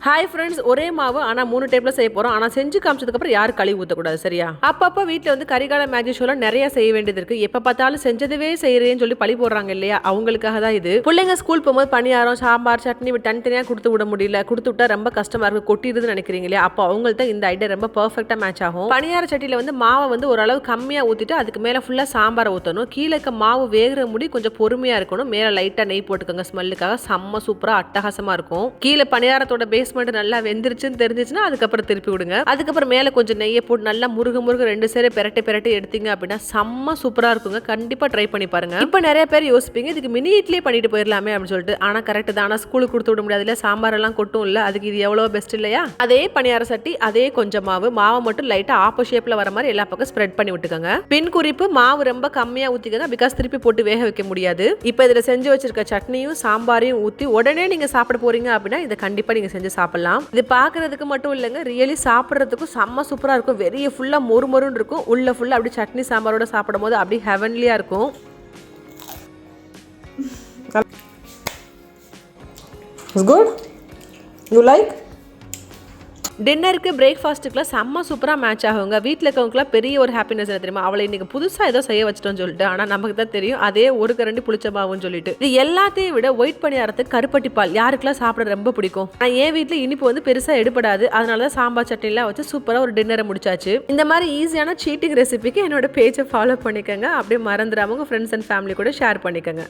Hi friends, ஒரே மாவு ஆனால் 3 டைப்ல செய்ய போகிறோம். ஆனால் செஞ்சு காமிச்சதுக்கப்புறம் யாரும் கழுவி ஊற்றக்கூடாது, சரியா? அப்பப்போ வீட்டில் வந்து கரிகால மேஜிக் ஷோலாம் நிறைய செய்ய வேண்டியது இருக்கு. எப்போ பார்த்தாலும் செஞ்சதவே செய்யறேன்னு சொல்லி பழி போடுறாங்க இல்லையா, அவங்களுக்காக தான் இது. பிள்ளைங்க ஸ்கூல் போகும்போது பணியாரம், சாம்பார், சட்னி தனித்தனியாக கொடுத்து விட முடியல, கொடுத்து விட்டா ரொம்ப கஷ்டமா இருக்கு, கொட்டிடுதுன்னு நினைக்கிறீங்க இல்லையா? அப்போ அவங்கள்ட்ட இந்த ஐடியா ரொம்ப பர்ஃபெக்டாக மேட்ச் ஆகும். பணியார சட்டியில் வந்து மாவை வந்து ஓரளவு கம்மியாக ஊற்றிட்டு அதுக்கு மேலே ஃபுல்லாக சாம்பாரை ஊற்றணும். கீழே இருக்க மாவு வேகிற முடி கொஞ்சம் பொறுமையாக இருக்கணும். மேலே லைட்டாக நெய் போட்டுக்கோங்க, ஸ்மெல்லுக்காக. செம்ம சூப்பராக அட்டகாசமாக இருக்கும். கீழே பணியாரத்தோட பேஸ்மெண்ட் நல்லா வெந்துருச்சுன்னு தெரிஞ்சிச்சுன்னா அதுக்கப்புறம் திருப்பி விடுங்க. அதுக்கப்புறம் மேலே கொஞ்சம் நெய்யை போட்டு நல்லா முருக 2 சேர பெரட்டி எடுத்தீங்க அப்படின்னா செம்ம சூப்பராக இருக்குங்க. கண்டிப்பாக ட்ரை பண்ணி பாருங்க. இப்போ நிறைய பேர் யோசிப்பீங்க, இதுக்கு மினி இட்லி பண்ணிட்டு போயிடலாமே அப்படின்னு சொல்லிட்டு. ஆனால் கரெக்ட் தான், ஆனால் ஸ்கூலுக்கு கொடுத்து விட முடியாது இல்லை, சாம்பார் எல்லாம் கொட்டும் இல்லை, அதுக்கு இது எவ்வளோ பெஸ்ட் இல்லையா? அதே பணியார சட்டி, அதே கொஞ்சம் மாவை மட்டும் லைட்டாக ஆப்போ ஷேப்பில் வர மாதிரி எல்லா பக்கம் ஸ்ப்ரெட் பண்ணி விட்டுக்கோங்க. பின் குறிப்பு, மாவு ரொம்ப கம்மியாக ஊற்றிக்கோங்க, பிகாஸ் திருப்பி போட்டு வேக வைக்க முடியாது. இப்போ இதில் செஞ்சு வச்சிருக்க சட்னியும் சாம்பாரையும் ஊற்றி உடனே நீங்கள் சாப்பிட போறீங்க அப்படின்னா இதை கண்டிப்பாக நீங்கள் செஞ்சு சாப்பிடலாம். இது பார்க்கறதுக்கு மட்டும் இல்லைங்க, ரியலி சாப்பிட்றதுக்கும் செம்ம சூப்பராக இருக்கும். வெறிய ஃபுல்லாக மொறுன்னு இருக்கும், உள்ள ஃபுல்லாக அப்படி சட்னி சாம்பாரோட சாப்பிடும் போது அப்படி ஹெவன்லியாக இருக்கும். It's good? You like? டின்னருக்கு பிரேக்ஃபாஸ்ட்டுக்குலாம் செம்ம சூப்பராக மேட்ச் ஆகுங்க. வீட்டில் இருக்கவங்களுக்குலாம் பெரிய ஒரு ஹாப்பினஸ் என்ன தெரியுமா, அவளை இன்னைக்கு புதுசாக ஏதோ செய்ய வச்சிட்டோன்னு சொல்லிட்டு. ஆனால் நமக்கு தான் தெரியும் அதே ஒரு கரண்டி புளிச்ச மாவுன்னு சொல்லிட்டு. இது எல்லாத்தையும் விட ஒயிட் பணியாரத்துக்கு கருப்பட்டி பால் யாருக்கெல்லாம் சாப்பிட ரொம்ப பிடிக்கும். ஆனால் என் வீட்டில் இனிப்பு வந்து பெருசாக எடுபடாது, அதனால தான் சாம்பார் சட்னிலாம் வச்சு சூப்பராக ஒரு டின்னரை முடிச்சாச்சு. இந்த மாதிரி ஈஸியான சீட்டிங் ரெசிபிக்கு என்னோட பேஜை ஃபாலோ பண்ணிக்கோங்க. அப்படியே மறந்துடாம உங்கள் ஃப்ரெண்ட்ஸ் அண்ட் ஃபேமிலி கூட ஷேர் பண்ணிக்கோங்க.